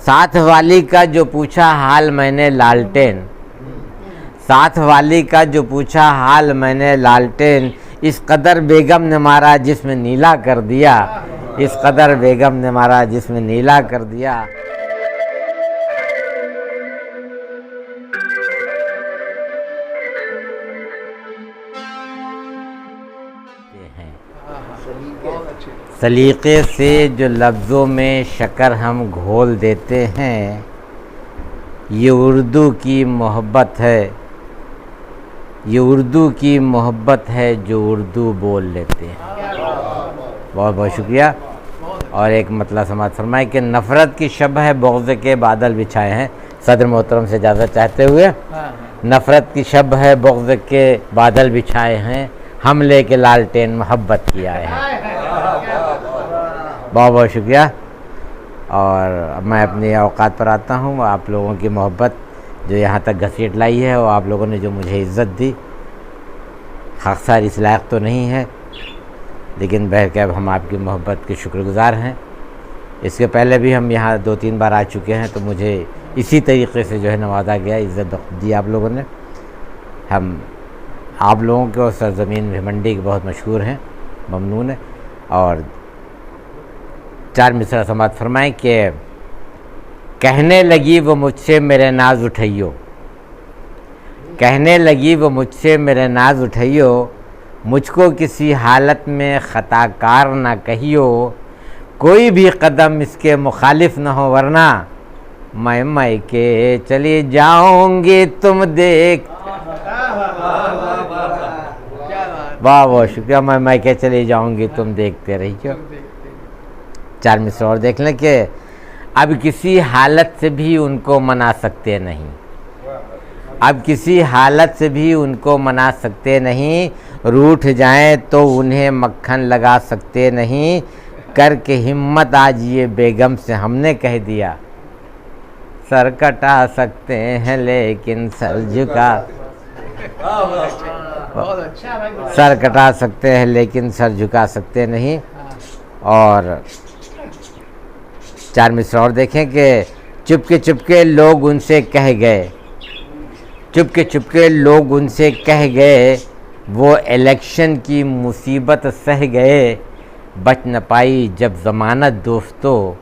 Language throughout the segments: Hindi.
साथ वाली का जो पूछा हाल मैंने लालटेन, साथ वाली का जो पूछा हाल मैंने लालटेन, इस कदर बेगम ने मारा जिसमें नीला कर दिया, इस कदर बेगम ने मारा जिसमें नीला कर दिया। सलीके से जो लफ्ज़ों में शक्कर हम घोल देते हैं, ये उर्दू की मोहब्बत है, ये उर्दू की मोहब्बत है जो उर्दू बोल लेते हैं। बहुत बहुत शुक्रिया। और एक मतलब समाज फरमाए कि नफ़रत की शब है बुग़्ज़ के बादल बिछाए हैं। सदर मोहतरम से इजाज़त चाहते हुए, नफ़रत की शब है बुग़्ज़ के बादल बिछाए हैं, हमले के लालटेन मोहब्बत की आए हैं। बहुत बहुत शुक्रिया। और अब मैं अपनी औकात पर आता हूँ। आप लोगों की मोहब्बत जो यहाँ तक घसीट लाई है, और आप लोगों ने जो मुझे इज़्ज़त दी, खाकसार इस लायक तो नहीं है, लेकिन बहरकैफ हम आपकी मोहब्बत के शुक्रगुज़ार हैं। इसके पहले भी हम यहाँ 2-3 बार आ चुके हैं, तो मुझे इसी तरीके से जो है नवाजा गया, इज़्ज़त दी आप लोगों ने। हम आप लोगों के सरज़मीन भिमंडी के बहुत मशहूर हैं, ममनून है। और 4 मिसरा समात फरमाएँ कि कहने लगी वो मुझसे मेरे नाज उठैयो, कहने लगी वो मुझसे मेरे नाज उठैयो, मुझको किसी हालत में ख़ताकार ना कहियो, कोई भी कदम इसके मुखालिफ न हो, वरना मैं के चली जाऊंगी तुम देख। वाह वाह शुक्रिया। मैं के चली जाऊंगी तुम देखते रहियो। 4 मिसरा और देख लें कि अब किसी हालत से भी उनको मना सकते नहीं, अब किसी हालत से भी उनको मना सकते नहीं, रूठ जाएं तो उन्हें मक्खन लगा सकते नहीं, करके हिम्मत आज ये बेगम से हमने कह दिया, सर कटा सकते हैं लेकिन सर झुका, सर कटा सकते हैं लेकिन सर झुका सकते नहीं। और 4 मिसरा और देखें कि चुपके चुपके लोग उनसे कह गए, चुपके चुपके लोग उनसे कह गए, वो इलेक्शन की मुसीबत सह गए, बच न पाई जब ज़मानत दोस्तों,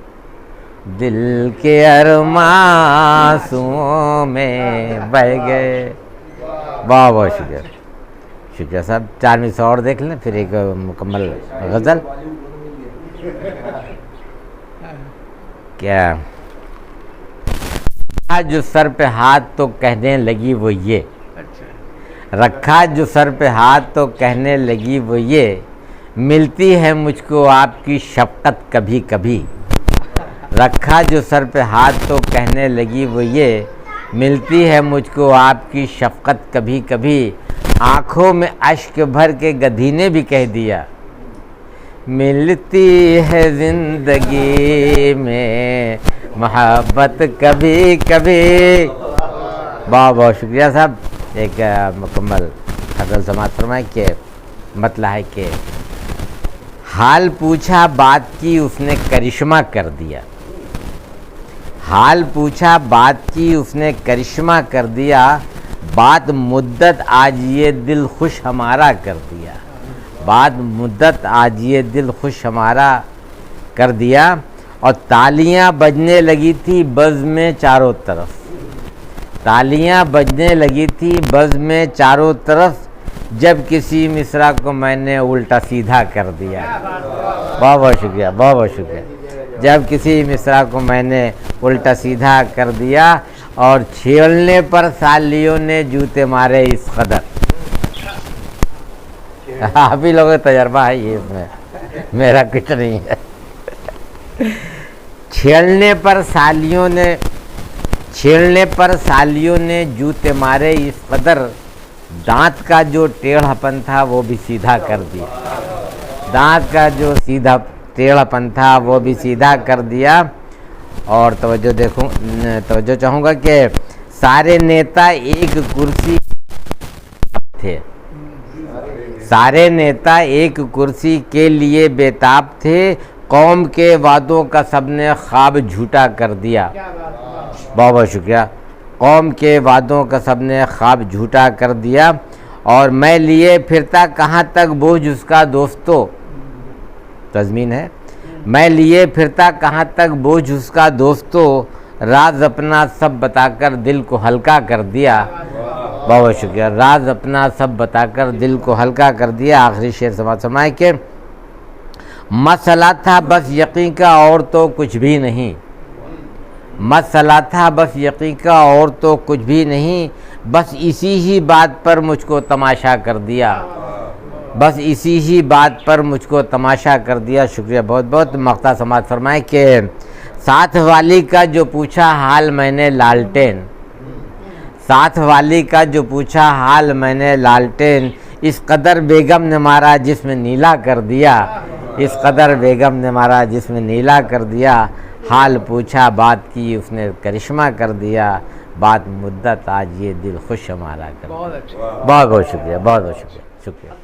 दिल के अरमासूं में बह गए। वाह वाह शुक्रिया शुक्रिया साहब। 4 मिसरा और देख लें, फिर एक मुकम्मल गज़ल। क्या जो सर पे हाथ तो कहने लगी वो ये, रखा जो सर पे हाथ तो कहने लगी वो ये, मिलती है मुझको आपकी शफ़क़त कभी कभी, रखा जो सर पे हाथ तो कहने लगी वो ये, मिलती है मुझको आपकी शफ़क़त कभी कभी, आँखों में अश्क भर के गधी ने भी कह दिया, मिलती है ज़िंदगी में मोहब्बत कभी कभी। बहुत बहुत शुक्रिया साहब। एक मुकम्मल गज़ल समात फरमाए कि मतलब है कि हाल पूछा बात की उसने करिश्मा कर दिया, हाल पूछा बात की उसने करिश्मा कर दिया, बात मुद्दत आज ये दिल खुश हमारा कर दिया, बात मुद्दत आज ये दिल खुश हमारा कर दिया। और तालियां बजने लगी थी बज़ में चारों तरफ, तालियां बजने लगी थी बज़ में चारों तरफ, जब किसी मिसरा को मैंने उल्टा सीधा कर दिया। बहुत बहुत शुक्रिया, बहुत बहुत शुक्रिया। जब किसी मिसरा को मैंने उल्टा सीधा कर दिया, और छेड़ने पर सालियों ने जूते मारे इस कदर। आप ही लोगों का तजर्बा है ये, इसमें मेरा कुछ नहीं है। छेड़ने पर सालियों ने जूते मारे इस कदर, दांत का जो टेढ़ापन था वो भी सीधा कर दिया, दांत का जो सीधा टेढ़ापन था वो भी सीधा कर दिया। और तवज्जो चाहूँगा कि सारे नेता एक कुर्सी थे, सारे नेता एक कुर्सी के लिए बेताब थे, कौम के वादों का सबने ख्वाब झूठा कर दिया। बहुत बहुत शुक्रिया। कौम के वादों का सबने ख्वाब झूठा कर दिया, और मैं लिए फिरता कहाँ तक बोझ उसका दोस्तों। तज़मीन है, मैं लिए फिरता कहाँ तक बोझ उसका दोस्तों, राज अपना सब बताकर दिल को हल्का कर दिया। बहुत बहुत शुक्रिया। राज अपना सब बताकर दिल को हल्का कर दिया। आखिरी शेर समाज समाए के मसला था बस यकीन का और तो कुछ भी नहीं। मसला था बस यकीन का और तो कुछ भी नहीं, बस इसी ही बात पर मुझको तमाशा कर दिया। बस इसी ही बात पर मुझको तमाशा कर दिया। शुक्रिया बहुत बहुत। मक्ता समाज फरमाए कि साथ वाली का जो पूछा हाल मैंने लालटेन, साथ वाली का जो पूछा हाल मैंने लालटेन, इस कदर बेगम ने मारा जिसमें नीला कर दिया। इस कदर बेगम ने मारा जिसमें नीला कर दिया, हाल पूछा बात की उसने करिश्मा कर दिया, बात मुद्दत आज ये दिल खुश हमारा कर दिया। बहुत बहुत शुक्रिया, बहुत बहुत शुक्रिया, शुक्रिया।